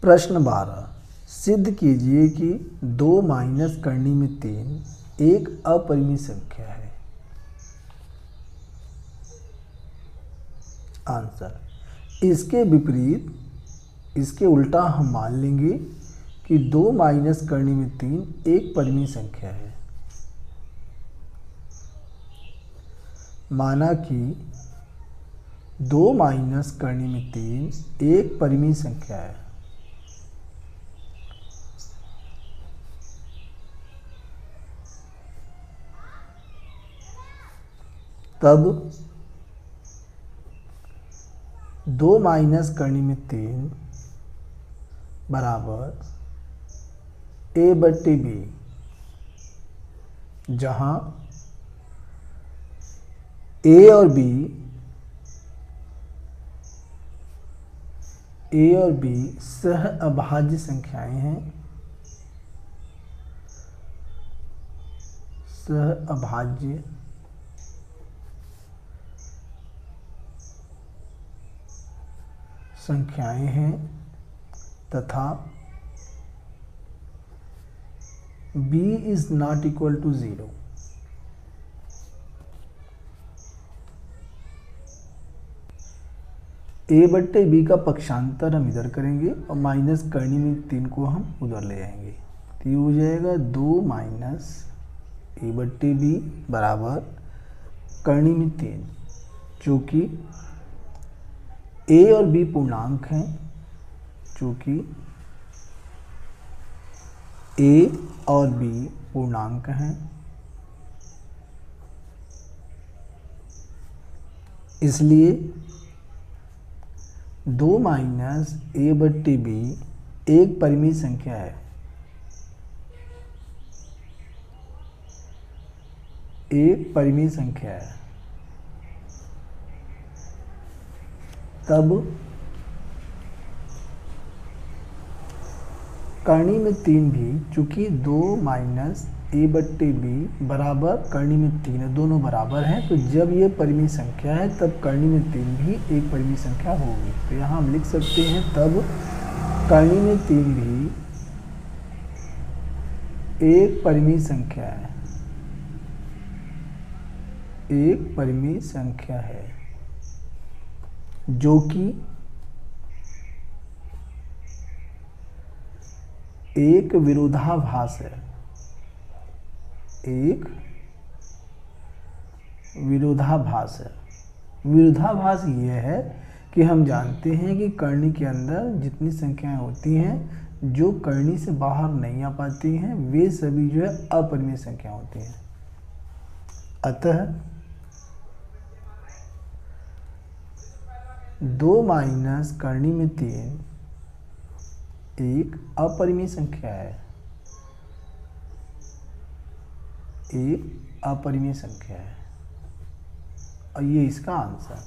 प्रश्न 12 सिद्ध कीजिए कि 2 माइनस करनी में 3 एक अपरिमेय संख्या है। आंसर इसके विपरीत इसके उल्टा हम मान लेंगे कि 2 माइनस करनी में 3 एक परिमेय संख्या है। माना कि 2 माइनस करनी में 3 एक परिमेय संख्या है। तब 2 माइनस करनी में 3 बराबर a/b, जहां a और b सह अभाज्य संख्याएं हैं। सह अभाज्य संख्याएं हैं तथा b is not equal to 0। a/b का पक्षांतर हम इधर करेंगे और माइनस करनी में 3 को हम उधर ले जाएंगे, तो ये हो जाएगा 2 माइनस a/b बराबर करनी में 3, चूँकि a और b पूर्णांक हैं, चूँकि a और b पूर्णांक हैं, इसलिए 2 माइनस a/b एक परिमेय संख्या है। एक परिमेय संख्या है। तब करनी में 3 भी, चूंकि 2 माइनस a/b बराबर करनी में 3 है, दोनों बराबर हैं, तो जब ये परिमेय संख्या है तब करनी में 3 भी एक परिमेय संख्या होगी। तो यहाँ हम लिख सकते हैं तब करनी में 3 भी एक परिमेय संख्या है। एक परिमेय संख्या है जो कि एक विरोधाभास है। एक विरोधाभास है। विरोधाभास ये है कि हम जानते हैं कि करनी के अंदर जितनी संख्याएं होती हैं जो करनी से बाहर नहीं आ पाती हैं वे सभी जो है अपरिमेय संख्या होती हैं। अतः 2 माइनस करनी में 3 एक अपरिमेय संख्या है। एक अपरिमेय संख्या है और ये इसका आंसर।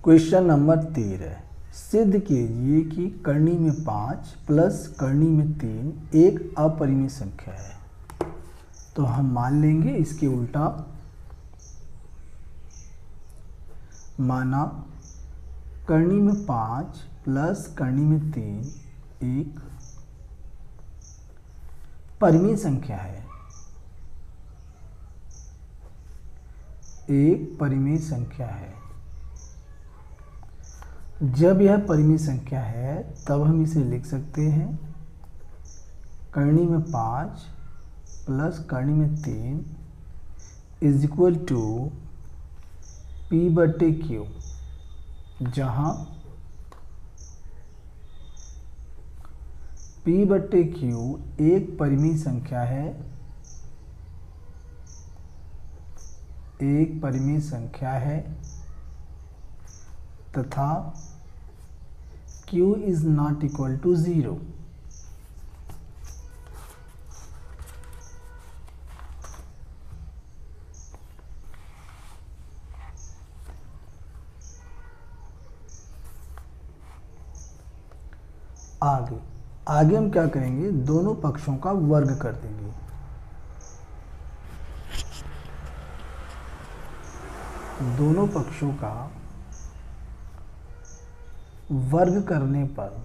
क्वेश्चन नंबर 13 सिद्ध कीजिए कि करनी में 5 प्लस करनी में 3 एक अपरिमेय संख्या है। तो हम मान लेंगे इसके उल्टा। माना करनी में 5 प्लस करनी में 3 एक परिमेय संख्या है। एक परिमेय संख्या है। जब यह परिमेय संख्या है तब हम इसे लिख सकते हैं करनी में 5 प्लस करनी में 3 इज इक्वल टू p/q, जहां p/q एक परिमेय संख्या है। एक परिमेय संख्या है तथा q is not equal to 0। आगे हम क्या करेंगे, दोनों पक्षों का वर्ग कर देंगे। दोनों पक्षों का वर्ग करने पर,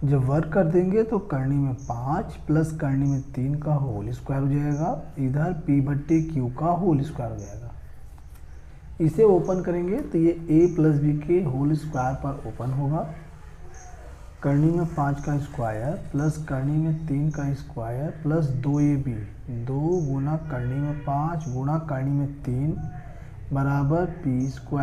जब वर्ग कर देंगे तो करनी में 5 प्लस करनी में 3 का होल स्क्वायर हो जाएगा, इधर p/q का होल स्क्वायर हो जाएगा। इसे ओपन करेंगे तो ये a प्लस बी के होल स्क्वायर पर ओपन होगा। करनी में 5 का स्क्वायर प्लस करनी में 3 का स्क्वायर प्लस 2ab, 2 गुना करनी में 5 गुना करनी में 3 बराबर p²/q²।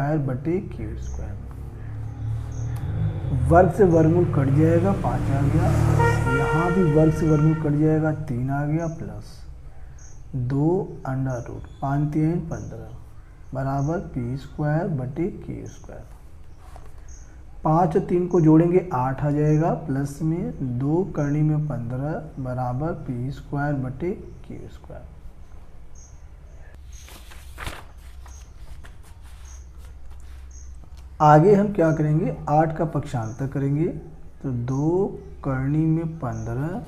वर्ग से वर्गमूल कट जाएगा, 5 आ गया। यहाँ भी वर्ग से वर्गमूल कट जाएगा, 3 आ गया प्लस 2 अंडर रूट 5 3 15 बराबर p²/q²। 5 और 3 को जोड़ेंगे 8 आ जाएगा, प्लस में 2 करनी में 15 बराबर p²/q²। आगे हम क्या करेंगे, 8 का पक्षांतर करेंगे तो 2 करनी में 15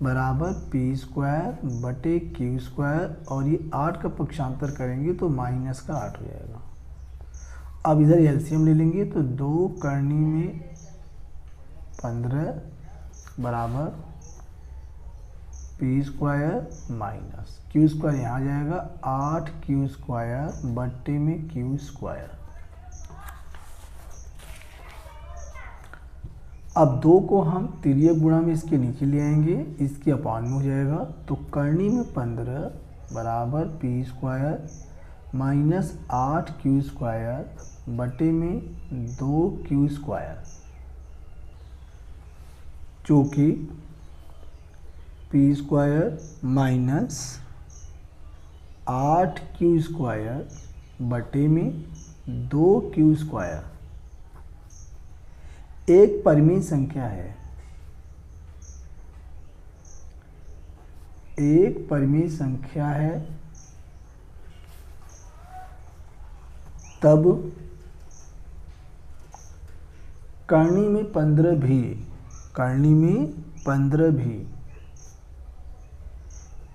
बराबर p²/q² और ये 8 का पक्षांतर करेंगे तो माइनस का 8 हो जाएगा। अब इधर एलसीएम ले लेंगे तो 2 करनी में 15 बराबर p² माइनस q² यहाँ आ जाएगा 8q² बट्टे में q²। अब 2 को हम तिर्यक गुणा में इसके नीचे ले आएंगे, इसके अपान में हो जाएगा तो करनी में 15 बराबर p² माइनस 8q² बटे में 2q², जो कि p² माइनस 8q² बटे में 2q²। एक परिमेय संख्या है, एक परिमेय संख्या है तब करनी में 15 भी, करनी में 15 भी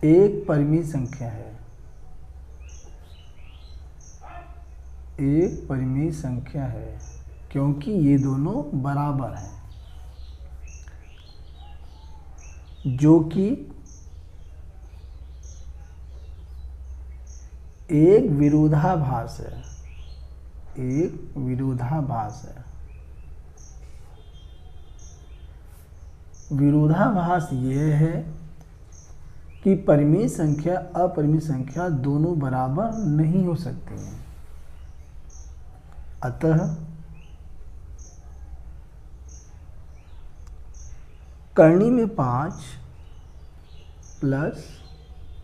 एक परिमेय संख्या है, एक परिमेय संख्या है क्योंकि ये दोनों बराबर हैं, जो कि एक विरोधाभास है, एक विरोधाभास है। विरोधाभास यह है कि परिमेय संख्या अपरिमेय संख्या दोनों बराबर नहीं हो सकती हैं। अतः करनी में 5 प्लस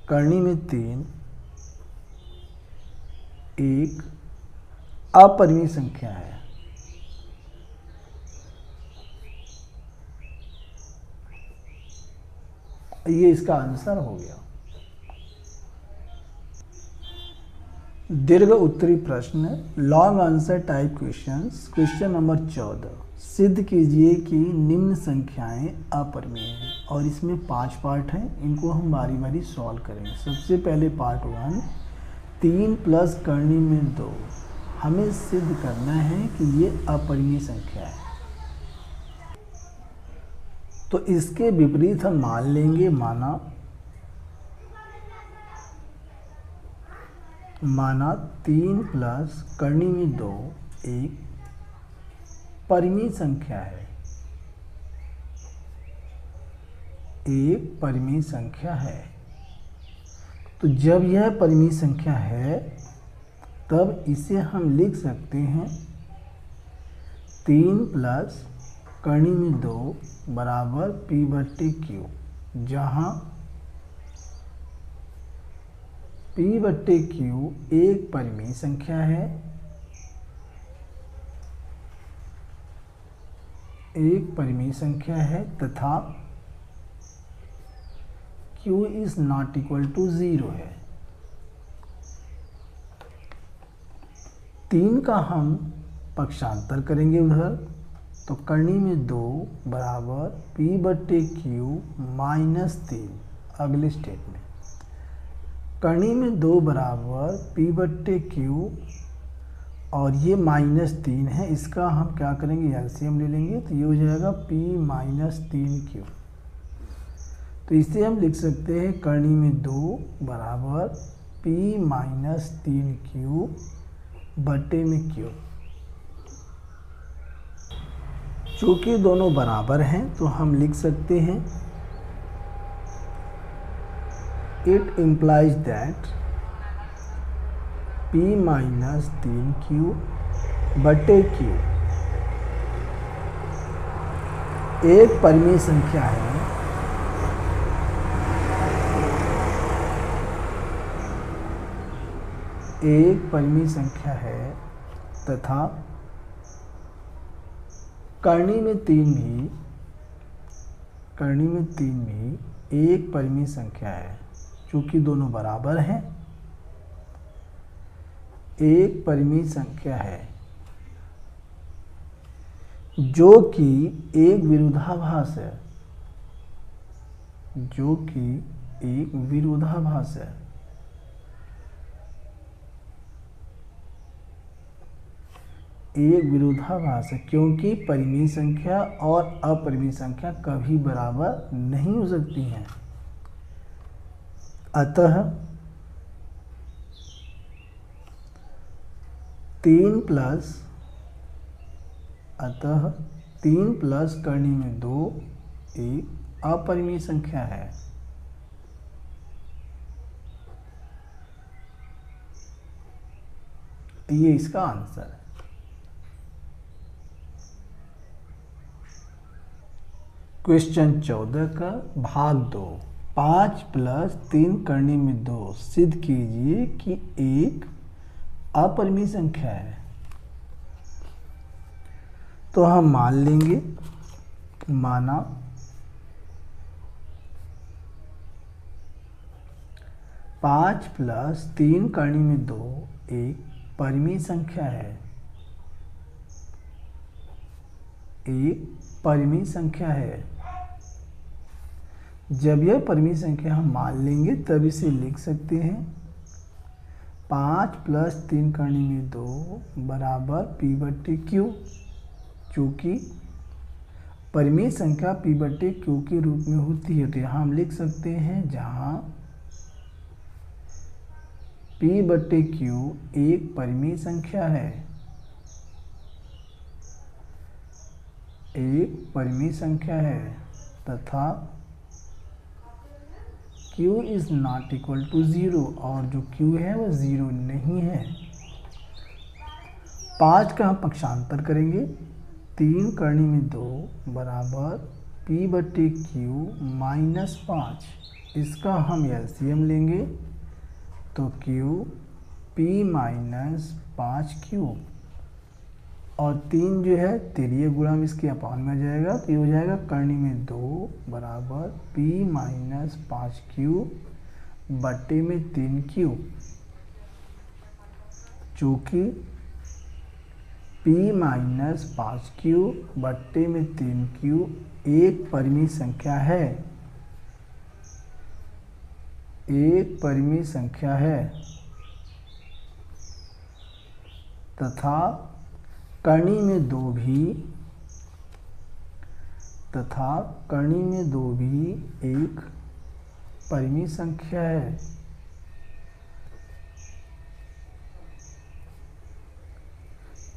करनी में 3 एक अपरिमेय संख्या है। ये इसका आंसर हो गया। दीर्घ उत्तरी प्रश्न, long answer type questions. Question number 14, सिद्ध कीजिए कि निम्न संख्याएं अपरिमेय हैं। और इसमें 5 पार्ट हैं, इनको हम बारी बारी सॉल्व करेंगे। सबसे पहले पार्ट 1, 3 प्लस करनी में 2, हमें सिद्ध करना है कि ये अपरिमेय संख्या है। तो इसके विपरीत हम मान लेंगे, माना 3 प्लस करनी में 2 एक परिमेय संख्या है, एक परिमेय संख्या है। तो जब यह परिमेय संख्या है तब इसे हम लिख सकते हैं 3 प्लस करनी में 2 बराबर p/q, जहाँ p/q एक परिमेय संख्या है, एक परिमेय संख्या है तथा q is not equal to 0 है। 3 का हम पक्षांतर करेंगे उधर, तो करनी में 2 बराबर p/q माइनस 3 अगले स्टेप में। कणी में 2 बराबर p/q और ये -3 है, इसका हम क्या करेंगे एलसीएम ले लेंगे, तो ये हो जाएगा p-3q। तो इसे हम लिख सकते हैं कणी में 2 बराबर p-3q बटे में q। चूँकि दोनों बराबर हैं तो हम लिख सकते हैं इट इम्प्लाइज दैट p-3q बटे q एक परिमेय संख्या है तथा कणी में 3 भी एक परिमेय संख्या है। चूँकि दोनों बराबर हैं, एक परिमेय संख्या है जो कि एक विरोधाभास है, क्योंकि परिमेय संख्या और अपरिमेय संख्या कभी बराबर नहीं हो सकती हैं। अतः 3 प्लस कणी में 2 एक अपरिमेय संख्या है। ये इसका आंसर है। क्वेश्चन 14 का भाग 2, 5 प्लस 3 कणी में 2 सिद्ध कीजिए कि एक अपरिमेय संख्या है। तो हम मान लेंगे, माना 5 प्लस 3 कणी में 2 एक परिमेय संख्या है, जब यह परिमेय संख्या हम मान लेंगे तब इसे लिख सकते हैं 5 प्लस 3 कणी में 2 बराबर p/q। चूँकि परिमेय संख्या p/q के रूप में होती है तो यहाँ हम लिख सकते हैं जहाँ p/q एक परिमेय संख्या है, तथा q is not equal to 0 और जो q है वो 0 नहीं है। 5 का हम पक्षांतर करेंगे, 3 कणी में 2 बराबर p/q माइनस 5, इसका हम एलसीएम लेंगे तो q p - 5q और 3 जो है तिर्यक गुणा में इसके अपान में आ जाएगा, तो ये हो जाएगा कणी में 2 बराबर p - 5q बटे में 3q। चूँकि p - 5q बटे में 3q एक परिमेय संख्या है, तथा कणी में 2 भी एक परिमेय संख्या है।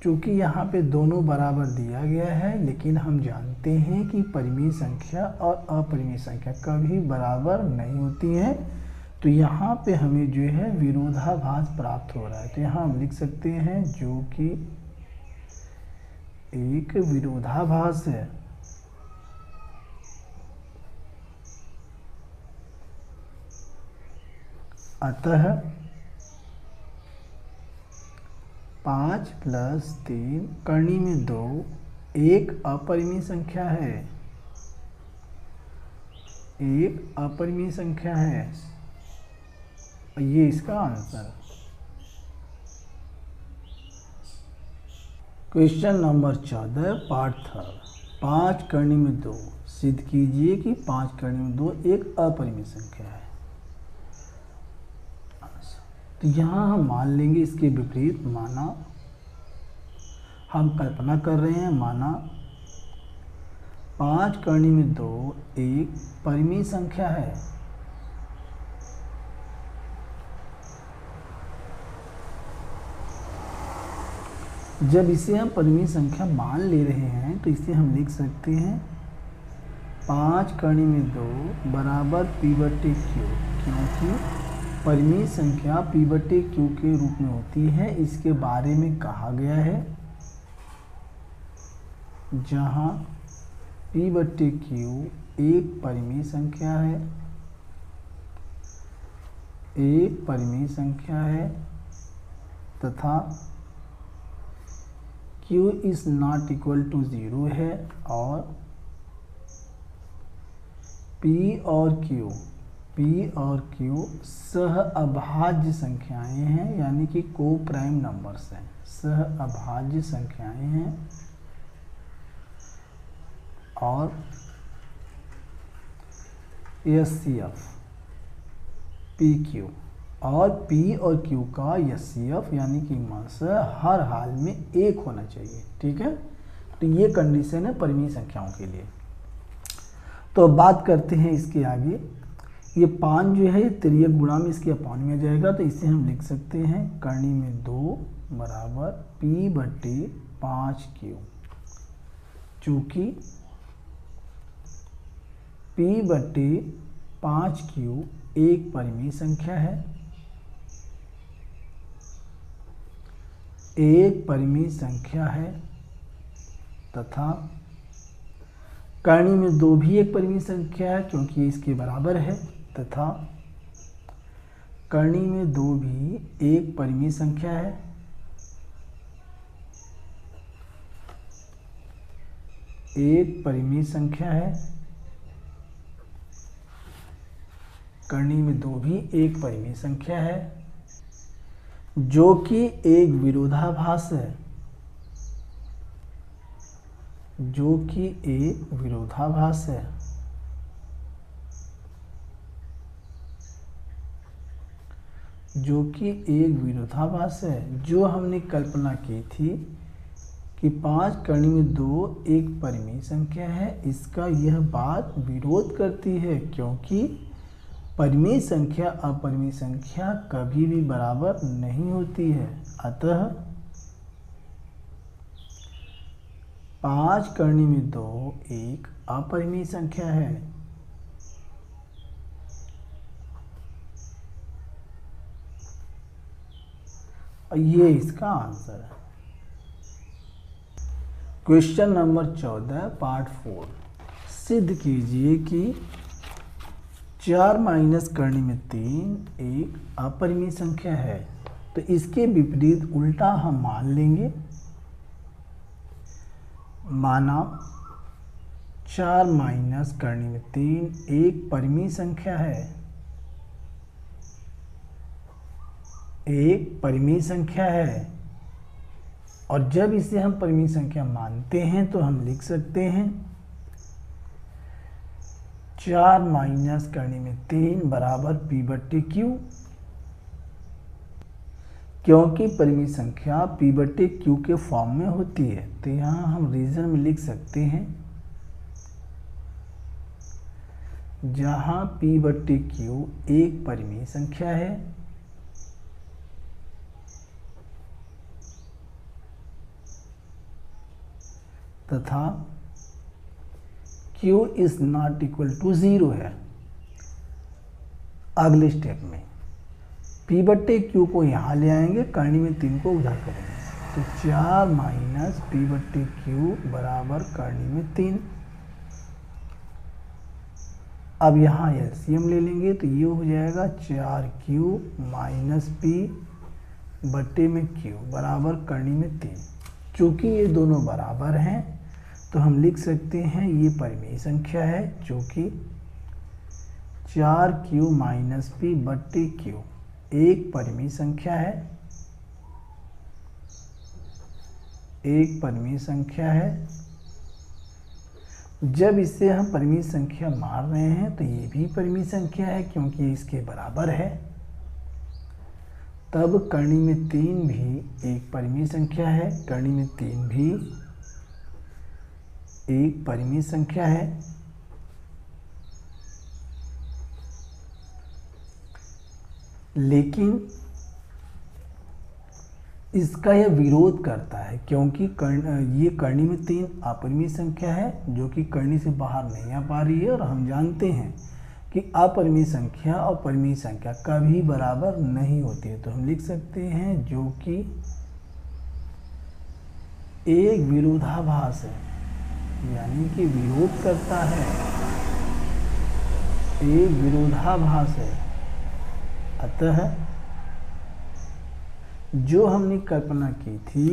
चूँकि यहाँ पे दोनों बराबर दिया गया है, लेकिन हम जानते हैं कि परिमेय संख्या और अपरिमेय संख्या कभी बराबर नहीं होती हैं, तो यहाँ पे हमें जो है विरोधाभास प्राप्त हो रहा है। तो यहाँ हम लिख सकते हैं जो कि एक विरोधाभास है। अतः 5 प्लस 3 कणी में 2 एक अपरिमेय संख्या है, ये इसका आंसर है। क्वेश्चन नंबर 14 पार्ट 3, 5 कणी में 2 सिद्ध कीजिए कि 5 कणी में 2 एक अपरिमेय संख्या है। तो यहाँ हम मान लेंगे इसके विपरीत, माना हम कल्पना कर रहे हैं, माना 5 करनी में 2 एक परिमेय संख्या है। जब इसे हम परिमेय संख्या मान ले रहे हैं तो इसे हम लिख सकते हैं 5 करनी में 2 बराबर p/q, क्योंकि परिमेय संख्या p/q के रूप में होती है। इसके बारे में कहा गया है, जहाँ p/q एक परिमेय संख्या है, एक परिमेय संख्या है तथा q is not equal to 0 है, और p और q सह अभाज्य संख्याएं हैं, यानी कि को प्राइम नंबर्स हैं, सह अभाज्य संख्याएं हैं। और HCF PQ, और P और Q का HCF यानी कि मात्रा हर हाल में 1 होना चाहिए। ठीक है, तो ये कंडीशन है परिमेय संख्याओं के लिए। तो अब बात करते हैं इसके आगे। ये 5 जो है तिर्यक गुणा में इसके अपान में आ जाएगा, तो इसे हम लिख सकते हैं करनी में 2 बराबर p/5q, चूँकि p/5q एक परिमेय संख्या है, एक परिमेय संख्या है तथा करनी में 2 भी एक परिमेय संख्या है क्योंकि ये इसके बराबर है, तथा करनी में 2 भी एक परिमेय संख्या है, एक परिमेय संख्या है, करनी में 2 भी एक परिमेय संख्या है, जो कि एक विरोधाभास है, जो कि एक विरोधाभास है। जो कि एक विरोधाभास है, जो हमने कल्पना की थी कि 5 करनी में 2 एक परिमेय संख्या है, इसका यह बात विरोध करती है, क्योंकि परिमेय संख्या अपरिमेय संख्या कभी भी बराबर नहीं होती है। अतः 5 करनी में 2 एक अपरिमेय संख्या है। और ये इसका आंसर है। क्वेश्चन नंबर 14 पार्ट 4, सिद्ध कीजिए कि 4 माइनस करनी में 3 एक अपरिमेय संख्या है। तो इसके विपरीत उल्टा हम मान लेंगे, माना 4 माइनस करनी में 3 एक परिमेय संख्या है, एक परिमेय संख्या है। और जब इसे हम परिमेय संख्या मानते हैं तो हम लिख सकते हैं 4 माइनस करनी में 3 बराबर p/q, क्योंकि परिमेय संख्या p/q के फॉर्म में होती है। तो यहाँ हम रीजन में लिख सकते हैं, जहाँ p/q एक परिमेय संख्या है, तथा q is not equal to 0 है। अगले स्टेप में p/q को यहाँ ले आएंगे, करनी में 3 को उधर करेंगे, तो 4 माइनस p/q बराबर करनी में 3। अब यहाँ एलसीएम ले लेंगे तो ये हो जाएगा 4q माइनस p/q बराबर करनी में 3। चूँकि ये दोनों बराबर हैं तो हम लिख सकते हैं ये परिमेय संख्या है, जो कि 4q माइनस p/q एक परिमेय संख्या है, एक परिमेय संख्या है। जब इसे हम परिमेय संख्या मान रहे हैं तो ये भी परिमेय संख्या है क्योंकि इसके बराबर है, तब करनी में 3 भी एक परिमेय संख्या है, करनी में 3 भी एक परिमेय संख्या है। लेकिन इसका यह विरोध करता है क्योंकि ये करनी में 3 अपरिमेय संख्या है जो कि करनी से बाहर नहीं आ पा रही है, और हम जानते हैं कि अपरिमेय संख्या और परिमेय संख्या कभी बराबर नहीं होती है। तो हम लिख सकते हैं जो कि एक विरोधाभास है, यानी कि विरोध करता है, एक विरोधाभास है। अतः जो हमने कल्पना की थी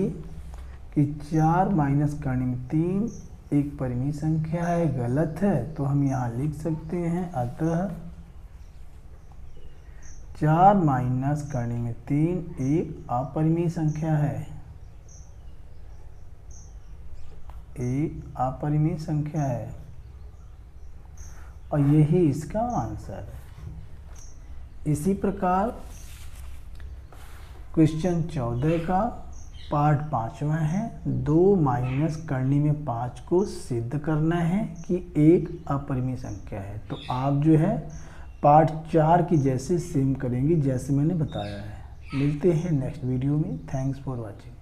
कि 4 माइनस करनी में 3 एक परिमेय संख्या है, गलत है। तो हम यहाँ लिख सकते हैं अतः 4 माइनस करनी में 3 एक अपरिमेय संख्या है, एक अपरिमेय संख्या है, और यही इसका आंसर है। इसी प्रकार क्वेश्चन 14 का पार्ट 5वां है। 2 माइनस करनी में 5 को सिद्ध करना है कि एक अपरिमेय संख्या है। तो आप जो है पार्ट 4 की जैसे सेम करेंगे जैसे मैंने बताया है। मिलते हैं नेक्स्ट वीडियो में। Thanks for watching.